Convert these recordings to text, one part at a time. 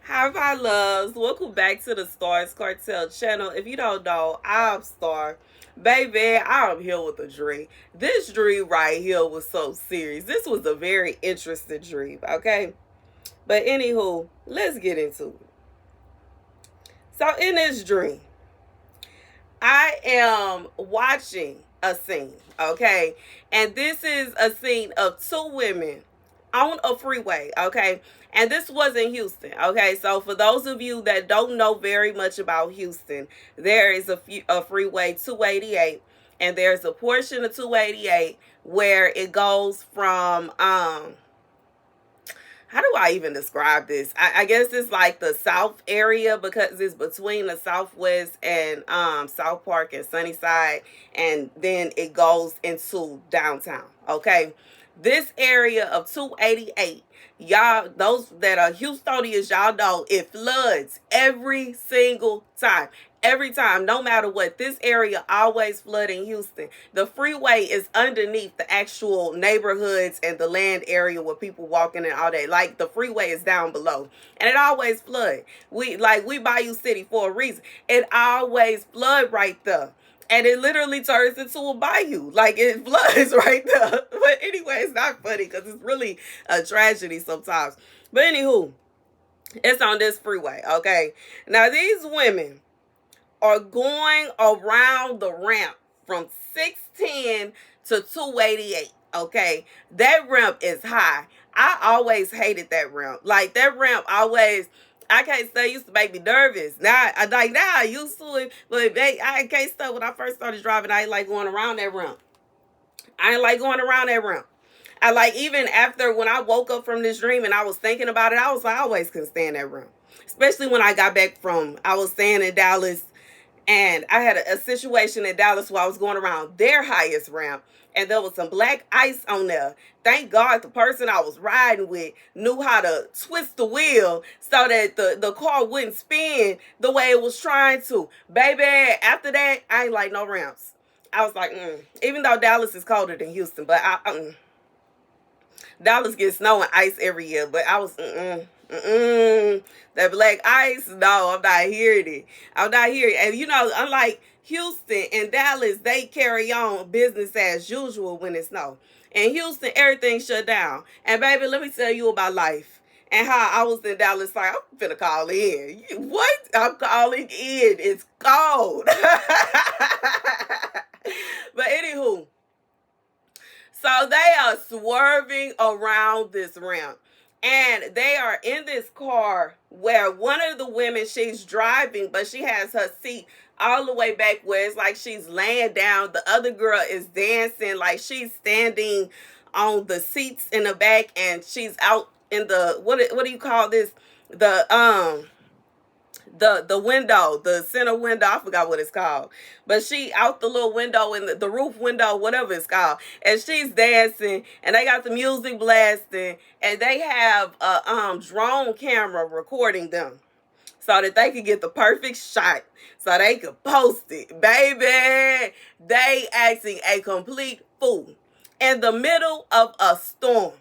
Hi, my loves. Welcome back to the Starscartel channel. If you don't know, I'm Star. Baby, I'm here with a dream. This dream right here was so serious. This was a very interesting dream, okay? But anywho, let's get into it. So in this dream, I am watching a scene, okay? And this is a scene of two women on a freeway, okay? And this was in Houston, okay? So for those of you that don't know very much about Houston, there is a freeway 288, and there's a portion of 288 where it goes from how do I even describe this? I guess it's like the South area because it's between the Southwest and South Park and Sunnyside, and then it goes into downtown. Okay, this area of 288, y'all, those that are Houstonians, y'all know it floods every single time. Every time, no matter what, this area always flood in Houston. The freeway is underneath the actual neighborhoods and the land area where people walking and all that. Like the freeway is down below, and it always flood. We Bayou City for a reason. It always flood right there. And it literally turns into a bayou. Like it floods right there. But anyway, it's not funny because it's really a tragedy sometimes. But anywho, it's on this freeway, okay? Now these women are going around the ramp from 610 to 288. Okay, that ramp is high. I always hated that ramp. Like that ramp always, I can't say, used to make me nervous. Now I used to it, but I can't stop. When I first started driving, I ain't like going around that ramp. I ain't like going around that ramp. I like, even after when I woke up from this dream and I was thinking about it, I was like, I always couldn't stand that ramp. Especially when I got back from, I was staying in Dallas, and I had a situation in Dallas where I was going around their highest ramp, and there was some black ice on there. Thank God the person I was riding with knew how to twist the wheel so that the car wouldn't spin the way it was trying to. Baby, after that, I ain't like no ramps. I was like, even though Dallas is colder than Houston, but Dallas gets snow and ice every year, but I was, that black ice, no, I'm not hearing it. I'm not hearing it. And you know, unlike Houston and Dallas, they carry on business as usual when it snows. In Houston, everything shut down. And baby, let me tell you about life and how I was in Dallas. Like, I'm finna call in. What? I'm calling in. It's cold. But anywho, so they are swerving around this ramp. And they are in this car where one of the women, she's driving, but she has her seat all the way back where it's like she's laying down. The other girl is dancing, like she's standing on the seats in the back, and she's out in the, what do you call this? The window, the center window, I forgot what it's called, but she out the little window in the roof window, whatever it's called, and she's dancing, and they got the music blasting, and they have a drone camera recording them so that they could get the perfect shot so they could post it. Baby, they acting a complete fool in the middle of a storm.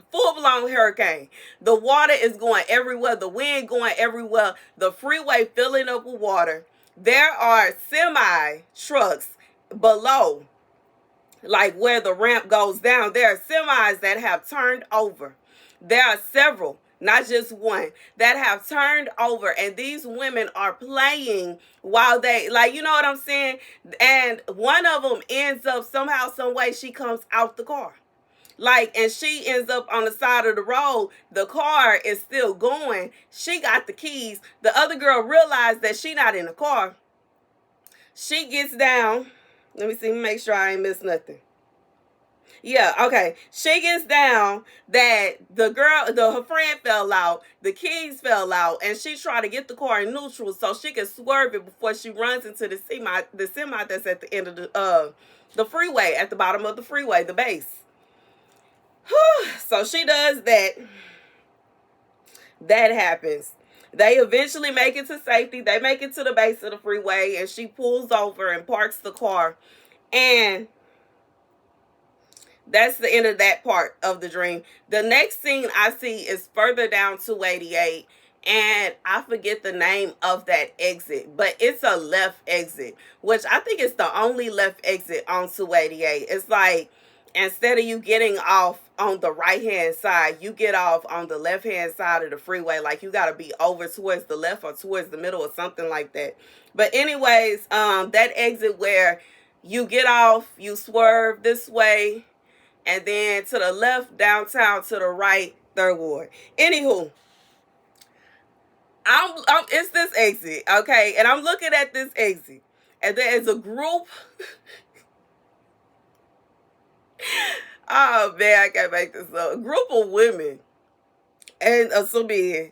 Full-blown hurricane. The water is going everywhere. The wind going everywhere. The freeway filling up with water. There are semi trucks below, like where the ramp goes down. There are semis that have turned over. There are several, not just one, that have turned over, and these women are playing while they, like, you know what I'm saying? And one of them ends up somehow, some way, she comes out the car. Like, and she ends up on the side of the road. The car is still going. She got the keys. The other girl realized that she not in the car. She gets down. Let me see, make sure I ain't missed nothing. Yeah, okay. She gets down that the girl, her friend fell out, the keys fell out, and she tried to get the car in neutral so she can swerve it before she runs into the semi that's at the end of the freeway, at the bottom of the freeway, the base. So she does that. That happens. They eventually make it to safety. They make it to the base of the freeway, and she pulls over and parks the car. And that's the end of that part of the dream. The next scene I see is further down 288, and I forget the name of that exit, but it's a left exit, which I think is the only left exit on 288. It's like, instead of you getting off on the right hand side, you get off on the left hand side of the freeway. Like, you got to be over towards the left or towards the middle or something like that. But anyways, that exit where you get off, you swerve this way, and then to the left, downtown, to the right, Third Ward. Anywho, it's this exit, okay? And I'm looking at this exit, and there is a group. Oh man, I can't make this up. A group of women and some men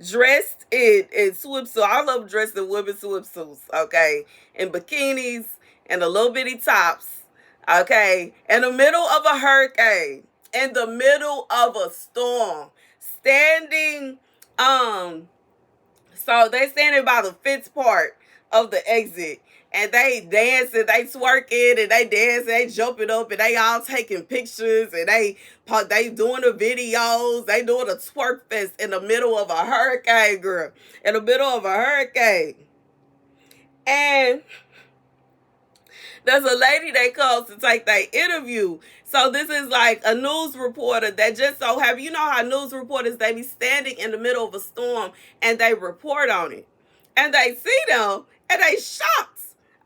dressed in swimsuits. I love dressed in women's swimsuits, okay? In bikinis and the little bitty tops, okay? In the middle of a hurricane, in the middle of a storm, standing, so they standing by the fence part of the exit, and they dancing, they twerking, and they dancing, they jumping up, and they all taking pictures, and they doing the videos, they doing a twerk fest in the middle of a hurricane, girl, in the middle of a hurricane. And there's a lady that comes to take their interview. So this is like a news reporter that just so happens, you know how news reporters, they be standing in the middle of a storm and they report on it. And they see them and they shocked.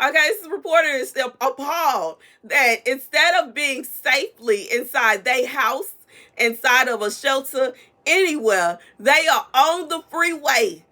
Okay, this reporter is appalled that instead of being safely inside their house, inside of a shelter, anywhere, they are on the freeway.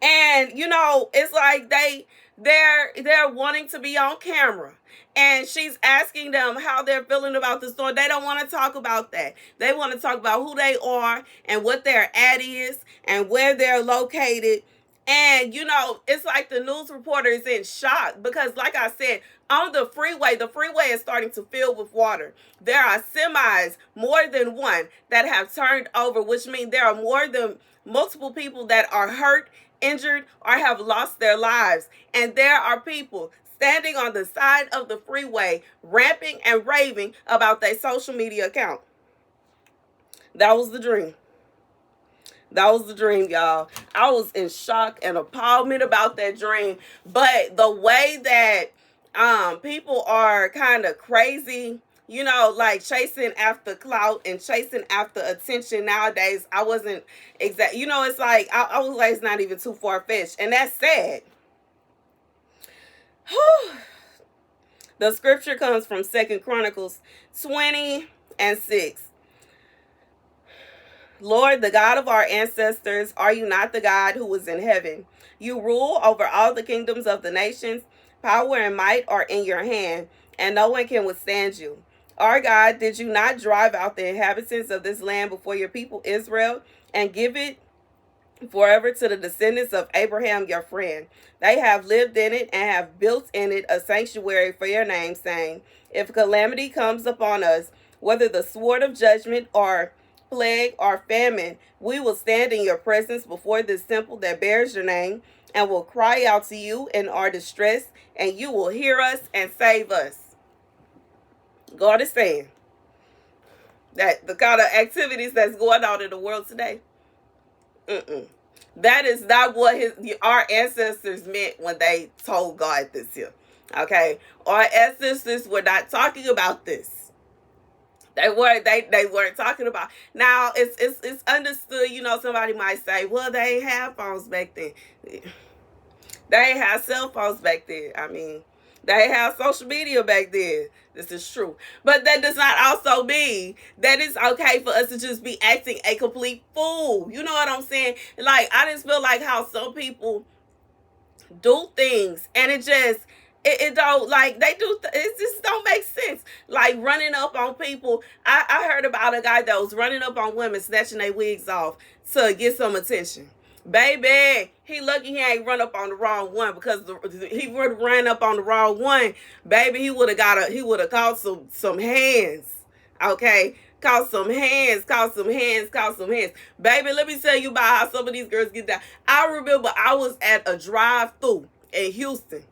And, you know, it's like they're wanting to be on camera. And she's asking them how they're feeling about the storm. They don't want to talk about that. They want to talk about who they are and what their ad is and where they're located. And, you know, it's like the news reporter is in shock because, like I said, on the freeway is starting to fill with water. There are semis, more than one, that have turned over, which means there are more than multiple people that are hurt, injured, or have lost their lives. And there are people standing on the side of the freeway, ranting and raving about their social media account. That was the dream. That was the dream, y'all. I was in shock and appallment about that dream. But the way that people are kind of crazy, you know, like chasing after clout and chasing after attention nowadays, I wasn't exact. You know, it's like, I was like, it's not even too far-fetched. And that's sad. The scripture comes from 2 Chronicles 20:6. Lord, the God of our ancestors, are you not the God who is in heaven? You rule over all the kingdoms of the nations. Power and might are in your hand, and no one can withstand you. Our God, did you not drive out the inhabitants of this land before your people Israel and give it forever to the descendants of Abraham, your friend? They have lived in it and have built in it a sanctuary for your name, saying, if calamity comes upon us, whether the sword of judgment or plague or famine, we will stand in your presence before this temple that bears your name and will cry out to you in our distress, and you will hear us and save us. God is saying that the kind of activities that's going on in the world today, that is not what our ancestors meant when they told God this here. Okay, our ancestors were not talking about this. They weren't talking about. Now it's understood. You know, somebody might say, well, they ain't have phones back then. They ain't have cell phones back then. I mean, they ain't have social media back then. This is true. But that does not also mean that it's okay for us to just be acting a complete fool. You know what I'm saying? Like, I just feel like how some people do things and it don't, like, they do, it just don't make sense. Like, running up on people. I heard about a guy that was running up on women, snatching their wigs off to get some attention. Baby, he lucky he ain't run up on the wrong one, because he would have ran up on the wrong one. Baby, he would have caught some hands. Okay? Caught some hands. Baby, let me tell you about how some of these girls get down. I remember I was at a drive-thru in Houston.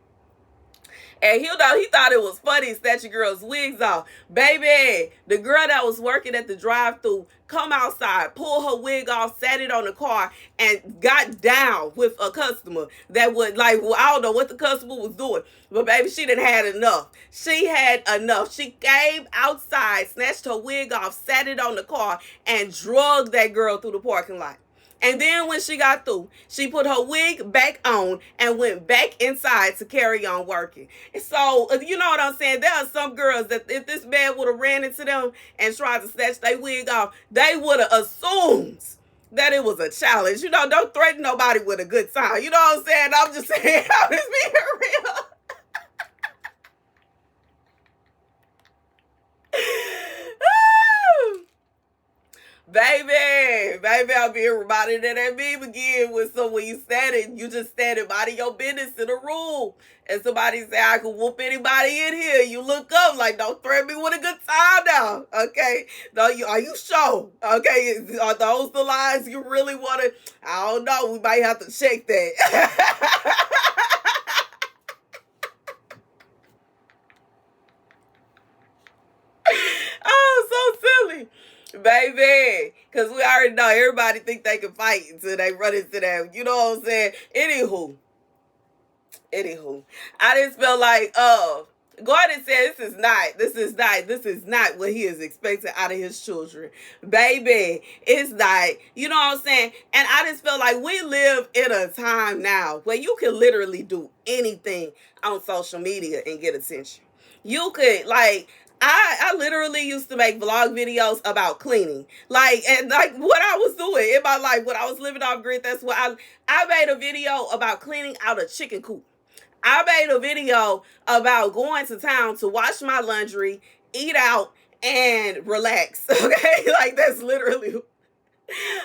And he thought it was funny snatching girls' wigs off. Baby, the girl that was working at the drive-thru come outside, pull her wig off, sat it on the car, and got down with a customer that would, like, well, I don't know what the customer was doing. But baby, she didn't had enough. She had enough. She came outside, snatched her wig off, sat it on the car, and drugged that girl through the parking lot. And then when she got through, she put her wig back on and went back inside to carry on working. So, you know what I'm saying? There are some girls that if this man would have ran into them and tried to snatch their wig off, they would have assumed that it was a challenge. You know, don't threaten nobody with a good time. You know what I'm saying? I'm just saying, I'm just being real. Baby, I'm being reminded of that meme again when you standing, you just standing minding your business in a room, and somebody say, I can whoop anybody in here. You look up like, don't threaten me with a good time now, okay? No, are you sure? Okay, are those the lines you really want to? I don't know. We might have to check that. Oh, so silly. Baby, because we already know everybody think they can fight until they run into that. You know what I'm saying? Anywho, I just feel like, Gordon said this is not what he is expecting out of his children. Baby, it's not, you know what I'm saying? And I just feel like we live in a time now where you can literally do anything on social media and get attention. You could, like, I literally used to make vlog videos about cleaning. Like, and like what I was doing in my life when I was living off grid, that's what I made a video about cleaning out a chicken coop. I made a video about going to town to wash my laundry, eat out, and relax. Okay? Like, that's literally,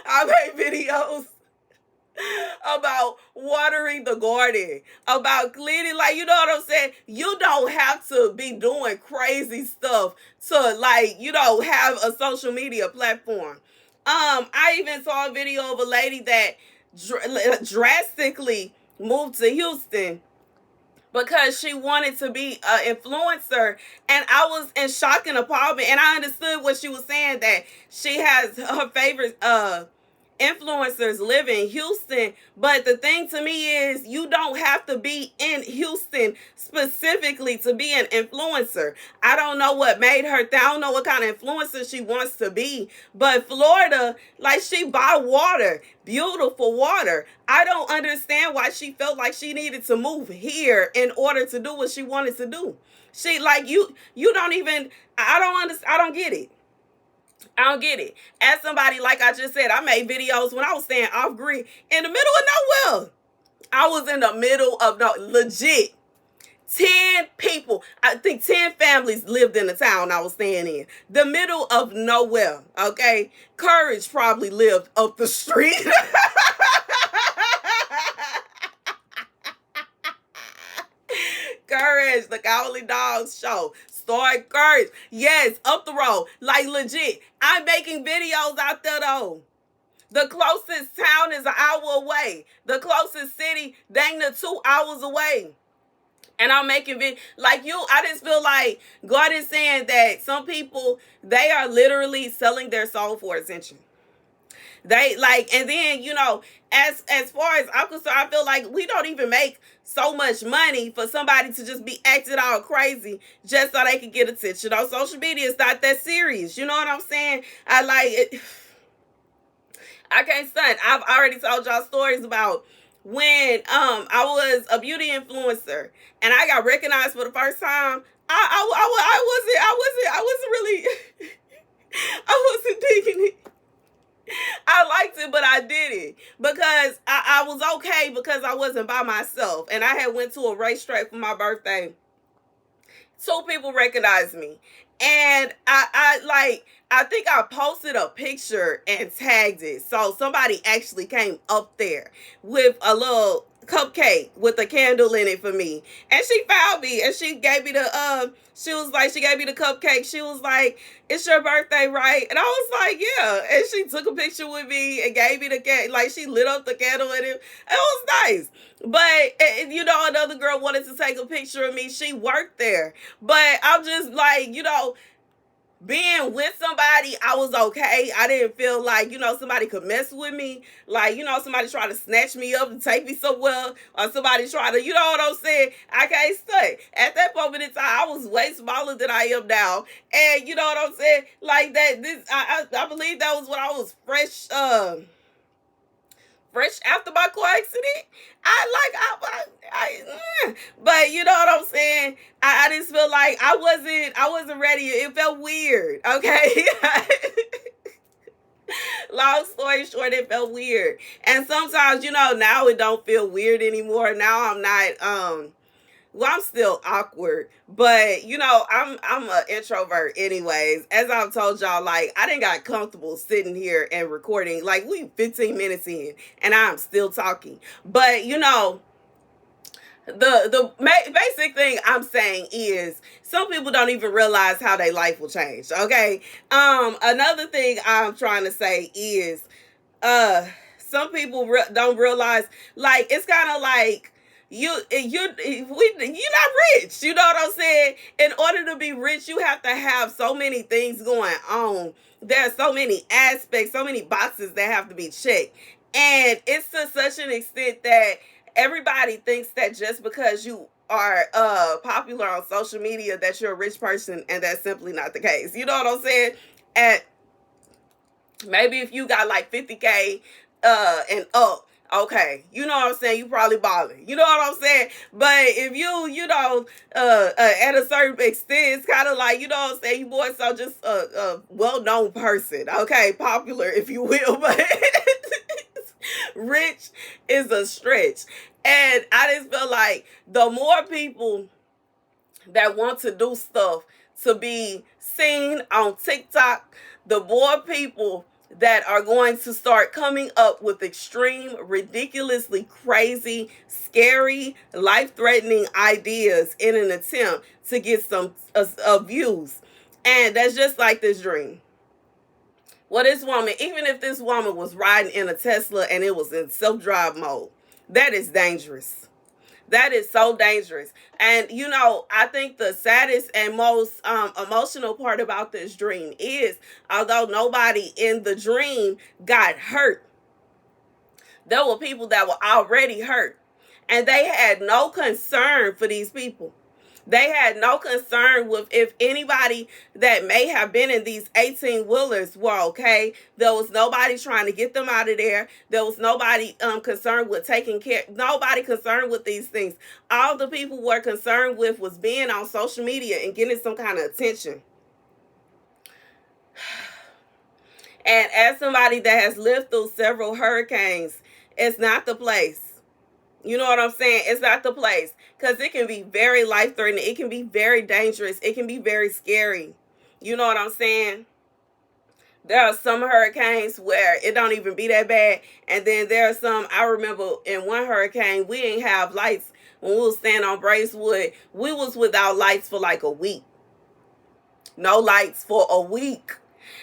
I made videos about watering the garden, about cleaning, like, you know what I'm saying? You don't have to be doing crazy stuff to, like, you know, have a social media platform. I even saw a video of a lady that drastically moved to Houston because she wanted to be an influencer, and I was in shock and appallment, and I understood what she was saying, that she has her favorite influencers live in Houston. But the thing to me is, you don't have to be in Houston specifically to be an influencer. I don't know what made her, I don't know what kind of influencer she wants to be, but Florida, like, she buy water, beautiful water. I don't understand why she felt like she needed to move here in order to do what she wanted to do. She, like, you don't even, I don't understand, I don't get it. I don't get it. As somebody, like I just said, I made videos when I was staying off grid in the middle of nowhere. I was in the middle of legit 10 people. I think 10 families lived in the town I was staying in. The middle of nowhere. Okay. Courage probably lived up the street. Courage, the Cowardly Dogs show. Start Courage. Yes, up the road. Like, legit. I'm making videos out there, though. The closest town is an hour away. The closest city, dang, the 2 hours away. And I'm making videos. Like, I just feel like God is saying that some people, they are literally selling their soul for attention. They, like, and then, you know, as far as I'm concerned, I feel like we don't even make so much money for somebody to just be acting all crazy just so they can get attention on social media. It's not that serious. You know what I'm saying? I like it. I can't stunt. I've already told y'all stories about when I was a beauty influencer and I got recognized for the first time. I wasn't really I wasn't digging it. I liked it, but I did it because I was okay because I wasn't by myself. And I had went to a racetrack for my birthday. 2 people recognized me. And I think I posted a picture and tagged it. So somebody actually came up there with a little cupcake with a candle in it for me. And she found me and she gave me the she was like, she gave me the cupcake. She was like, "It's your birthday, right?" And I was like, "Yeah." And she took a picture with me and gave me the cake. Like, she lit up the candle in it. It was nice. But you know, another girl wanted to take a picture of me. She worked there. But I'm just like, you know, being with somebody, I was okay. I didn't feel like, you know, somebody could mess with me. Like, you know, somebody try to snatch me up and take me somewhere, or somebody try to, you know what I'm saying? I can't stay. At that moment in time, I was way smaller than I am now. And you know what I'm saying? Like that, I believe that was when I was fresh after my car accident. But you know what I'm saying? I just feel like I wasn't ready. It felt weird. Okay. Long story short, it felt weird. And sometimes, you know, now it don't feel weird anymore. Now I'm not well, I'm still awkward, but you know, I'm an introvert anyways. As I've told y'all, like, I didn't got comfortable sitting here and recording. Like, we 15 minutes in and I'm still talking. But you know, basic thing I'm saying is some people don't even realize how their life will change. Okay. Another thing I'm trying to say is some people don't realize, like, it's kind of like you're not rich. You know what I'm saying? In order to be rich, you have to have so many things going on. There are so many aspects, so many boxes that have to be checked. And it's to such an extent that everybody thinks that just because you are popular on social media that you're a rich person, and that's simply not the case. You know what I'm saying? At maybe if you got like 50K and up, okay, you know what I'm saying, you probably balling. You know what I'm saying? But if you know, at a certain extent, it's kind of like, you know what I'm saying, you boys so just a well-known person, okay, popular if you will, but rich is a stretch. And I just feel like the more people that want to do stuff to be seen on TikTok, the more people that are going to start coming up with extreme, ridiculously crazy, scary, life-threatening ideas in an attempt to get some views. And that's just like this dream. Well, this woman, even if this woman was riding in a Tesla and it was in self-drive mode, that is dangerous. That is so dangerous. And, you know, I think the saddest and most emotional part about this dream is, although nobody in the dream got hurt, there were people that were already hurt. And they had no concern for these people. They had no concern with if anybody that may have been in these 18-wheelers were okay. There was nobody trying to get them out of there. There was nobody concerned with taking care. Nobody concerned with these things. All the people were concerned with was being on social media and getting some kind of attention. And as somebody that has lived through several hurricanes, it's not the place. You know what I'm saying? It's not the place, because it can be very life-threatening. It can be very dangerous. It can be very scary. You know what I'm saying? There are some hurricanes where it don't even be that bad. And then there are some, I remember in one hurricane, we didn't have lights. When we was staying on Bracewood, we was without lights for like a week. No lights for a week.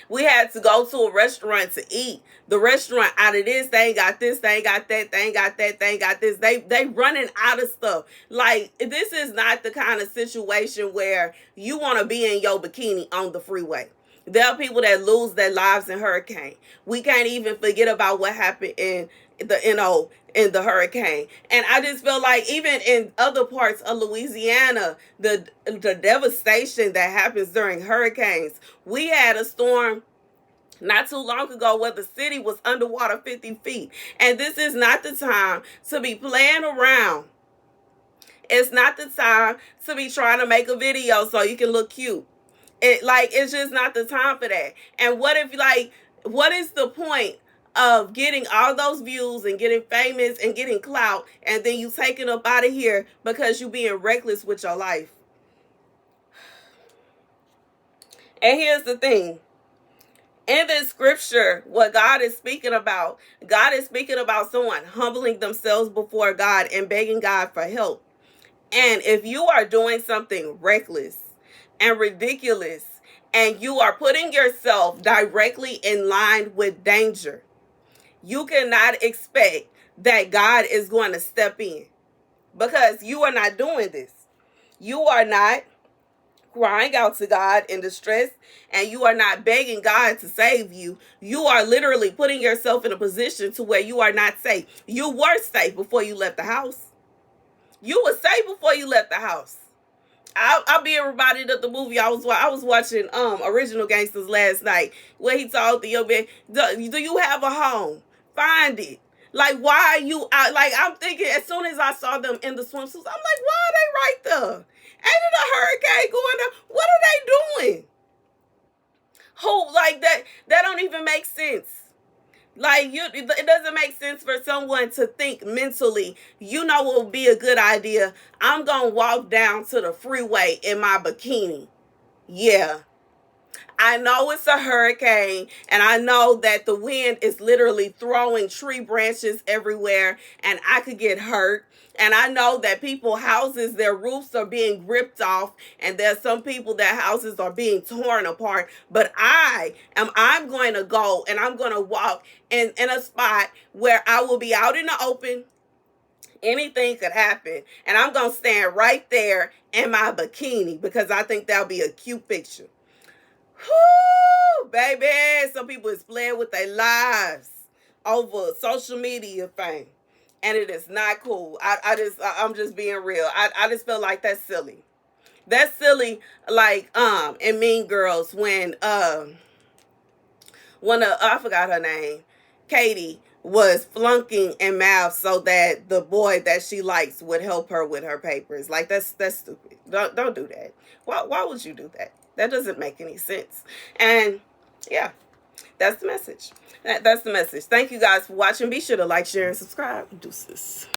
We had to go to a restaurant to eat. The restaurant out of this, they ain't got this, they ain't got that, they ain't got that, they ain't got this. They running out of stuff. Like, this is not the kind of situation where you want to be in your bikini on the freeway. There are people that lose their lives in hurricane. We can't even forget about what happened in the hurricane. And I just feel like even in other parts of Louisiana, the devastation that happens during hurricanes. We had a storm not too long ago where the city was underwater 50 feet. And this is not the time to be playing around. It's not the time to be trying to make a video so you can look cute. It's just not the time for that. And what is the point of getting all those views and getting famous and getting clout, and then you taking up out of here because you being reckless with your life? And here's the thing. In this scripture, what God is speaking about someone humbling themselves before God and begging God for help. And if you are doing something reckless and ridiculous, and you are putting yourself directly in line with danger, you cannot expect that God is going to step in, because you are not doing this. You are not crying out to God in distress, and you are not begging God to save you. You are literally putting yourself in a position to where you are not safe. You were safe before you left the house. You were safe before you left the house. I'll be reminded of the movie I was watching Original Gangsters last night, where he told the young man, do you have a home? Find it. Like, why are you out? Like, I'm thinking, as soon as I saw them in the swimsuits, I'm like, why are they right there? Ain't it a hurricane going on? What are they doing? Who, like, that don't even make sense. Like, it doesn't make sense for someone to think mentally, you know what would be a good idea? I'm going to walk down to the freeway in my bikini. Yeah. I know it's a hurricane, and I know that the wind is literally throwing tree branches everywhere, and I could get hurt. And I know that people houses, their roofs are being ripped off, and there's some people that houses are being torn apart. But I'm going to go and I'm going to walk in a spot where I will be out in the open. Anything could happen, and I'm going to stand right there in my bikini, because I think that'll be a cute picture. Whoo, baby. Some people is playing with their lives over social media fame. And it is not cool. I'm just being real. I just feel like that's silly. That's silly, like in Mean Girls, when I forgot her name, Katie was flunking in math so that the boy that she likes would help her with her papers. Like, that's stupid. Don't do that. Why would you do that? That doesn't make any sense. And yeah, that's the message. That's the message. Thank you guys for watching. Be sure to like, share, and subscribe. Deuces.